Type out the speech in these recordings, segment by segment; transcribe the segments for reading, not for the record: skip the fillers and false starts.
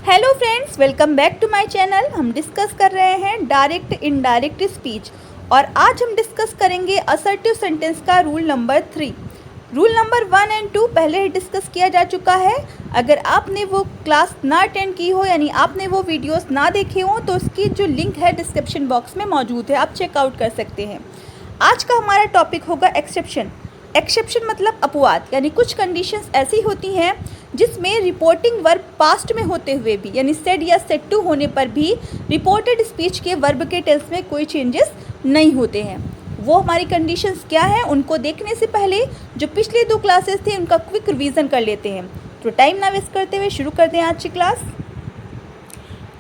Hello friends, welcome back to my channel. हम discuss कर रहे हैं डायरेक्ट इनडायरेक्ट स्पीच और आज हम डिस्कस करेंगे असर्टिव सेंटेंस का rule number 3। Rule number 1 and 2 पहले ही डिस्कस किया जा चुका है। अगर आपने वो क्लास ना अटेंड की हो यानी आपने वो वीडियोस ना देखे हो तो उसकी जो लिंक है डिस्क्रिप्शन बॉक्स में मौजूद है, आप चेकआउट कर सकते हैं। आज का हमारा टॉपिक होगा एक्सेप्शन। एक्सेप्शन मतलब अपवाद, यानी कुछ कंडीशंस ऐसी होती हैं जिसमें रिपोर्टिंग वर्ब पास्ट में होते हुए भी यानी सेड या सेड टू होने पर भी रिपोर्टेड स्पीच के वर्ब के टेंस में कोई चेंजेस नहीं होते हैं। वो हमारी कंडीशंस क्या हैं, उनको देखने से पहले जो पिछले 2 क्लासेस थे उनका क्विक रिवीजन कर लेते हैं। तो टाइम ना वेस्ट करते हुए शुरू करते हैं आज की क्लास।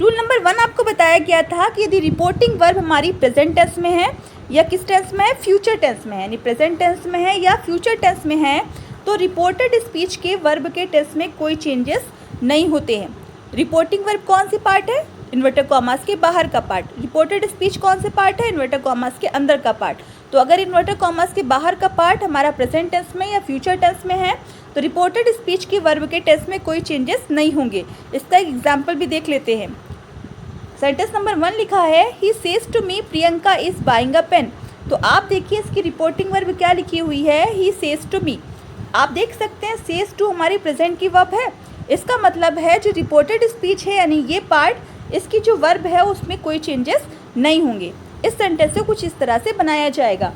रूल नंबर 1 आपको बताया गया था कि यदि रिपोर्टिंग वर्ब हमारी प्रेजेंट टेंस में है या किस टेंस में है, फ्यूचर टेंस में है, यानी प्रेजेंट टेंस में है या फ्यूचर टेंस में है, तो रिपोर्टेड स्पीच के वर्ब के टेंस में कोई चेंजेस नहीं होते हैं। रिपोर्टिंग वर्ब कौन सी पार्ट है? इन्वर्टर कॉमास के बाहर का पार्ट। रिपोर्टेड स्पीच कौन से पार्ट है? इन्वर्टर कॉमास के अंदर का पार्ट। तो अगर इन्वर्टर कॉमास के बाहर का पार्ट हमारा प्रेजेंट टेंस में या फ्यूचर टेंस में है तो रिपोर्टेड स्पीच के वर्ब के टेंस में कोई चेंजेस नहीं होंगे। इसका एक एग्जाम्पल भी देख लेते हैं। सेंटेंस नंबर 1 लिखा है, he says to me Priyanka is buying a pen. तो आप देखिए इसकी रिपोर्टिंग वर्ब क्या लिखी हुई है, ही सेज टू मी। आप देख सकते हैं सेज टू हमारी प्रेजेंट की वर्ब है। इसका मतलब है जो रिपोर्टेड स्पीच है यानी ये पार्ट, इसकी जो वर्ब है उसमें कोई चेंजेस नहीं होंगे। इस सेंटेंस से कुछ इस तरह से बनाया जाएगा,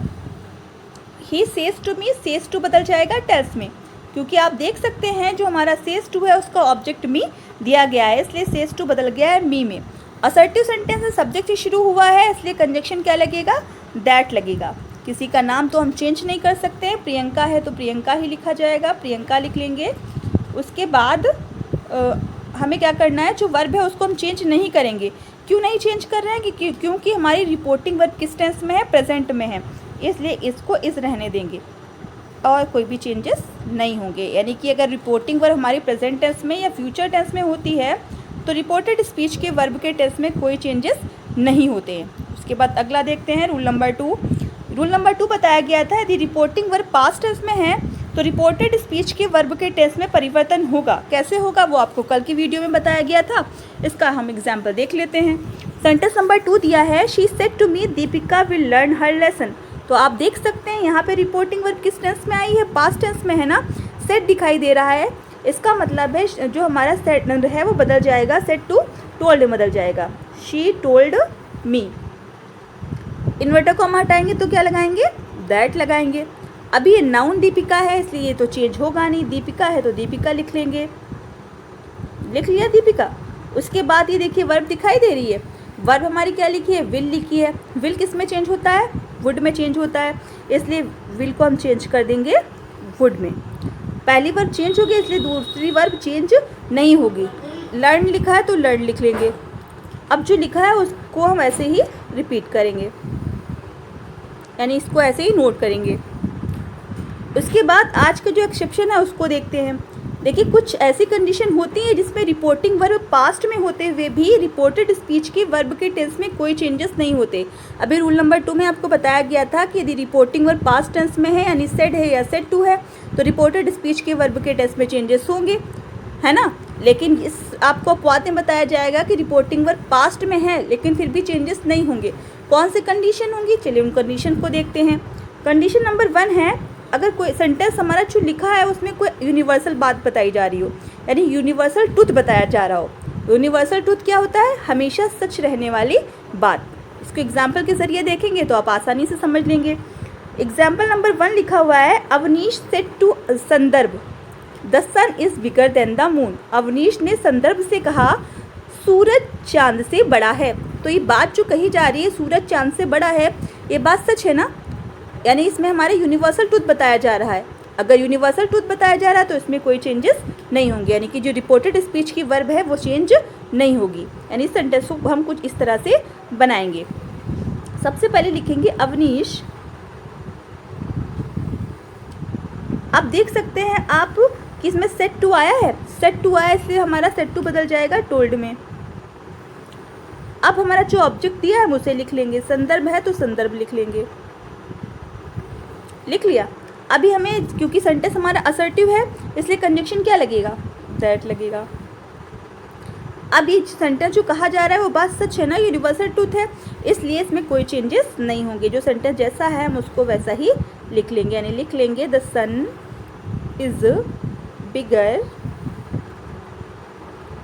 he says to me, says to बदल जाएगा टेल्स में, क्योंकि आप देख सकते हैं जो हमारा सेज टू है उसका ऑब्जेक्ट मी दिया गया है, इसलिए सेज टू बदल गया है मी में। असर्टिव सेंटेंस से सब्जेक्ट ही शुरू हुआ है, इसलिए कंजक्शन क्या लगेगा? दैट लगेगा। किसी का नाम तो हम चेंज नहीं कर सकते, प्रियंका है तो प्रियंका ही लिखा जाएगा, प्रियंका लिख लेंगे। उसके बाद हमें क्या करना है, जो वर्ब है उसको हम चेंज नहीं करेंगे। क्यों नहीं चेंज कर रहे हैं? क्योंकि हमारी रिपोर्टिंग वर्ब किस टेंस में है? प्रेजेंट में है, इसलिए इसको इस रहने देंगे और कोई भी चेंजेस नहीं होंगे। यानी कि अगर रिपोर्टिंग वर्ब हमारी प्रेजेंट टेंस में या फ्यूचर टेंस में होती है तो रिपोर्टेड स्पीच के वर्ब के टेंस में कोई चेंजेस नहीं होते हैं। उसके बाद अगला देखते हैं रूल नंबर 2। रूल नंबर 2 बताया गया था, यदि रिपोर्टिंग वर्ब पास्ट टेंस में है तो रिपोर्टेड स्पीच के वर्ब के टेंस में परिवर्तन होगा। कैसे होगा वो आपको कल की वीडियो में बताया गया था, इसका हम एग्जाम्पल देख लेते हैं। सेंटेंस नंबर 2 दिया है, she said to me Deepika will learn her lesson. तो आप देख सकते हैं यहाँ पे रिपोर्टिंग वर्ब किस टेंस में आई है? पास्ट टेंस में है ना, सेड दिखाई दे रहा है। इसका मतलब है जो हमारा सेड है वो बदल जाएगा, सेड टू टोल्ड में बदल जाएगा, she told me. Inverter comma हटाएंगे तो क्या लगाएंगे? दैट लगाएंगे। अभी ये नाउन दीपिका है इसलिए ये तो चेंज होगा नहीं, दीपिका है तो दीपिका लिख लेंगे, लिख लिया दीपिका। उसके बाद ये देखिए वर्ब दिखाई दे रही है, वर्ब हमारी क्या लिखी है? विल लिखी है। विल किस में चेंज होता है? वुड में चेंज होता है, इसलिए विल को हम चेंज कर देंगे वुड में। पहली वर्ब चेंज होगी इसलिए दूसरी वर्ब चेंज नहीं होगी। लर्न लिखा है तो लर्न लिख लेंगे। अब जो लिखा है उसको हम ऐसे ही रिपीट करेंगे, यानी इसको ऐसे ही नोट करेंगे। उसके बाद आज का जो एक्सेप्शन है उसको देखते हैं। देखिए कुछ ऐसी कंडीशन होती है जिसमें रिपोर्टिंग वर्ब पास्ट में होते हुए भी रिपोर्टेड स्पीच के वर्ब के टेंस में कोई चेंजेस नहीं होते। अभी रूल नंबर 2 में आपको बताया गया था कि यदि रिपोर्टिंग वर्ब पास्ट टेंस में है यानी सेड है या सेड टू है तो रिपोर्टेड स्पीच के वर्ब के टेंस में चेंजेस होंगे, है ना। लेकिन इस आपको अपवाद में बताया जाएगा कि रिपोर्टिंग वर्ब पास्ट में है लेकिन फिर भी चेंजेस नहीं होंगे। कौन सी कंडीशन होंगी? चलिए उन कंडीशन को देखते हैं। कंडीशन नंबर 1 है, अगर कोई सेंटेंस हमारा जो लिखा है उसमें कोई यूनिवर्सल बात बताई जा रही हो, यानी यूनिवर्सल ट्रुथ बताया जा रहा हो। यूनिवर्सल ट्रुथ क्या होता है? हमेशा सच रहने वाली बात। इसको एग्जाम्पल के जरिए देखेंगे तो आप आसानी से समझ लेंगे। एग्जाम्पल नंबर 1 लिखा हुआ है, Avnish said to Sandarbh the sun is bigger than the moon. Avnish ने संदर्भ से कहा सूरज चांद से बड़ा है। तो ये बात जो कही जा रही है सूरज चांद से बड़ा है, ये बात सच है ना, यानी इसमें हमारे यूनिवर्सल ट्रुथ बताया जा रहा है। अगर यूनिवर्सल ट्रुथ बताया जा रहा है तो इसमें कोई चेंजेस नहीं होंगे, यानी कि जो रिपोर्टेड स्पीच की वर्ब है वो चेंज नहीं होगी। यानी इस सेंटेंस को हम कुछ इस तरह से बनाएंगे। सबसे पहले लिखेंगे अवनीश। आप देख सकते हैं आप कि इसमें सेड टू आया है, सेड टू आया इसलिए हमारा सेड टू बदल जाएगा टोल्ड में। अब हमारा जो ऑब्जेक्ट दिया है हम उसे लिख लेंगे, संदर्भ है तो संदर्भ लिख लेंगे, लिख लिया। अभी हमें क्योंकि सेंटेंस हमारा असर्टिव है इसलिए कंजक्शन क्या लगेगा? दैट लगेगा। अब ये सेंटेंस जो कहा जा रहा है वो बात सच है ना, यूनिवर्सल ट्रूथ है, इसलिए इसमें कोई चेंजेस नहीं होंगे। जो सेंटेंस जैसा है हम उसको वैसा ही लिख लेंगे, यानी लिख लेंगे the sun is bigger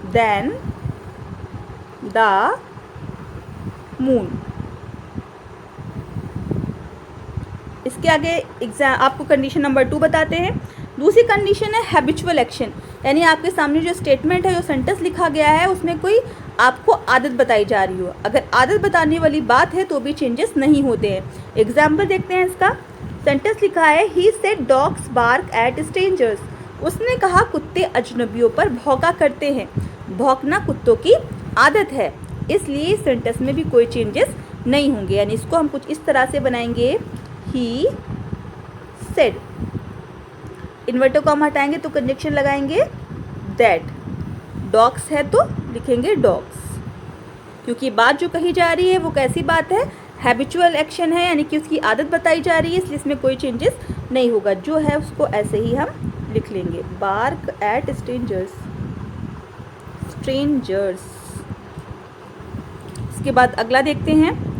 than the moon. इसके आगे एग्जाम आपको कंडीशन नंबर 2 बताते हैं। दूसरी कंडीशन है हैबिचुअल एक्शन, यानी आपके सामने जो स्टेटमेंट है, जो सेंटेंस लिखा गया है, उसमें कोई आपको आदत बताई जा रही हो। अगर आदत बताने वाली बात है तो भी चेंजेस नहीं होते हैं। एग्जाम्पल देखते हैं इसका। सेंटेंस लिखा है he said dogs bark at strangers. उसने कहा कुत्ते अजनबियों पर भौंका करते हैं। भौंकना कुत्तों की आदत है, इसलिए इस सेंटेंस में भी कोई चेंजेस नहीं होंगे। यानी इसको हम कुछ इस तरह से बनाएंगे, ही सेड, इन्वर्टर को हम हटाएंगे तो कंजक्शन लगाएंगे दैट। डॉग्स है तो लिखेंगे डॉग्स, क्योंकि बात जो कही जा रही है वो कैसी बात है, हैबिचुअल एक्शन है, यानी कि उसकी आदत बताई जा रही है, इसलिए इसमें कोई चेंजेस नहीं होगा। जो है उसको ऐसे ही हम लिख लेंगे, बार्क एट स्ट्रेंजर्स, स्ट्रेंजर्स। इसके बाद अगला देखते हैं।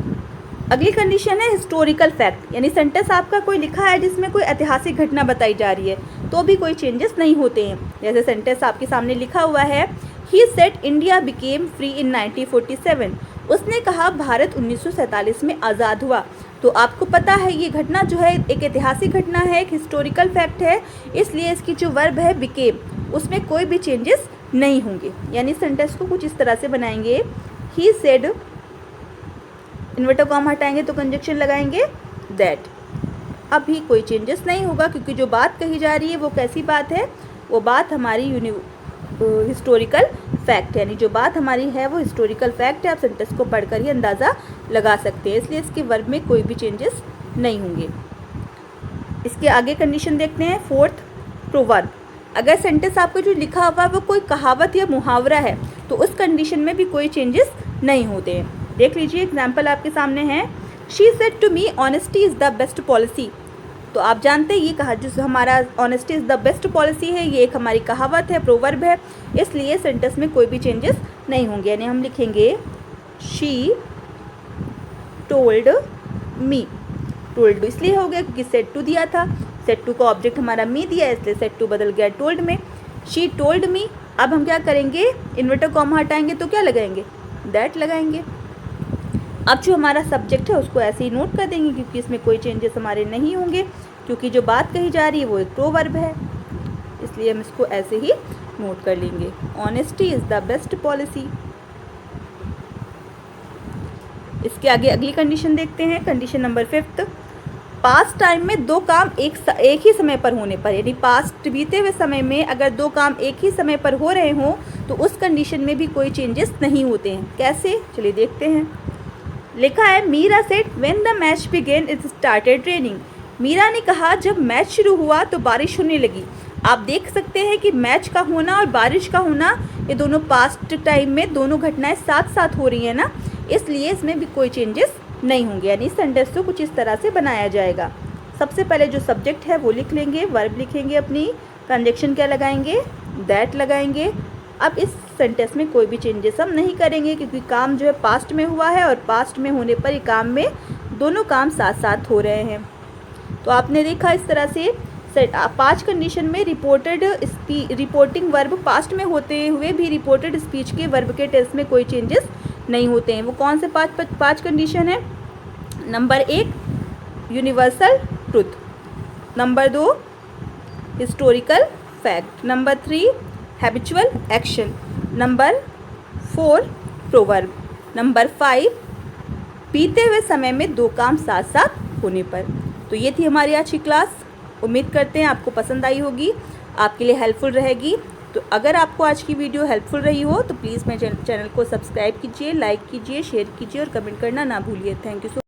अगली कंडीशन है हिस्टोरिकल फैक्ट, यानी सेंटेंस आपका कोई लिखा है जिसमें कोई ऐतिहासिक घटना बताई जा रही है तो भी कोई चेंजेस नहीं होते हैं। जैसे सेंटेंस आपके सामने लिखा हुआ है, he said India became free in 1947। उसने कहा भारत 1947 में आज़ाद हुआ। तो आपको पता है ये घटना जो है एक ऐतिहासिक घटना है, एक हिस्टोरिकल फैक्ट है, इसलिए इसकी जो वर्ब है बिकेम, उसमें कोई भी चेंजेस नहीं होंगे। यानी सेंटेंस को कुछ इस तरह से बनाएंगे, ही सेड, इन्वर्टर को हम हटाएंगे तो कंजक्शन लगाएंगे दैट। अभी कोई चेंजेस नहीं होगा, क्योंकि जो बात कही जा रही है वो कैसी बात है, वो बात हमारी हिस्टोरिकल फैक्ट है, यानी जो बात हमारी है वो हिस्टोरिकल फैक्ट है। आप सेंटेंस को पढ़कर ही अंदाज़ा लगा सकते हैं, इसलिए इसके वर्ब में कोई भी चेंजेस नहीं होंगे। इसके आगे कंडीशन देखते हैं, फोर्थ प्रोवर्ब। अगर सेंटेंस आपको जो लिखा हुआ है वो कोई कहावत या मुहावरा है तो उस कंडीशन में भी कोई चेंजेस नहीं होते हैं। देख लीजिए, एग्जाम्पल आपके सामने है, she said to me honesty is the best policy. तो आप जानते हैं ये कहा जो हमारा honesty is the best policy है, ये एक हमारी कहावत है, प्रोवर्ब है, इसलिए सेंटेंस में कोई भी चेंजेस नहीं होंगे। यानी हम लिखेंगे शी टोल्ड मी। टोल्ड इसलिए हो गया क्योंकि सेड टू दिया था, सेड टू का ऑब्जेक्ट हमारा मी दिया, इसलिए सेड टू बदल गया टोल्ड में। She told me. अब हम क्या करेंगे, इन्वर्टर को हम हटाएंगे तो क्या लगाएंगे, दैट लगाएंगे। अब जो हमारा सब्जेक्ट है उसको ऐसे ही नोट कर देंगे, क्योंकि इसमें कोई चेंजेस हमारे नहीं होंगे, क्योंकि जो बात कही जा रही है वो एक प्रोवर्ब है, इसलिए हम इसको ऐसे ही नोट कर लेंगे, honesty is the best policy. इसके आगे अगली कंडीशन देखते हैं, कंडीशन नंबर 5। पास्ट टाइम में दो काम एक ही समय पर होने पर, यानी पास्ट बीते हुए समय में अगर दो काम एक ही समय पर हो रहे हों तो उस कंडीशन में भी कोई चेंजेस नहीं होते हैं। कैसे, चलिए देखते हैं। लिखा है, Meera said when the match began it started raining. Meera ने कहा जब मैच शुरू हुआ तो बारिश होने लगी। आप देख सकते हैं कि मैच का होना और बारिश का होना, ये दोनों पास्ट टाइम में दोनों घटनाएं साथ साथ हो रही हैं ना, इसलिए इसमें भी कोई चेंजेस नहीं होंगे। यानी सेंटेंस को कुछ इस तरह से बनाया जाएगा। सबसे पहले जो सब्जेक्ट है वो लिख लेंगे, वर्ब लिखेंगे, अपनी कंजक्शन क्या लगाएंगे, दैट लगाएंगे। अब इस सेंटेंस में कोई भी चेंजेस हम नहीं करेंगे, क्योंकि काम जो है पास्ट में हुआ है और पास्ट में होने पर ही काम में दोनों काम साथ साथ हो रहे हैं। तो आपने देखा इस तरह से 5 कंडीशन में रिपोर्टिंग वर्ब पास्ट में होते हुए भी रिपोर्टेड स्पीच के वर्ब के टेंस में कोई चेंजेस नहीं होते हैं। वो कौन से 5 कंडीशन है? Number 1 universal truth, number 2 historical fact, number 3 habitual action, number 4 proverb, number 5 बीते हुए समय में दो काम साथ साथ होने पर। तो ये थी हमारी आज की क्लास। उम्मीद करते हैं आपको पसंद आई होगी, आपके लिए हेल्पफुल रहेगी। तो अगर आपको आज की वीडियो हेल्पफुल रही हो तो प्लीज़ मेरे चैनल को सब्सक्राइब कीजिए, लाइक कीजिए, शेयर कीजिए और कमेंट करना ना भूलिए। Thank you so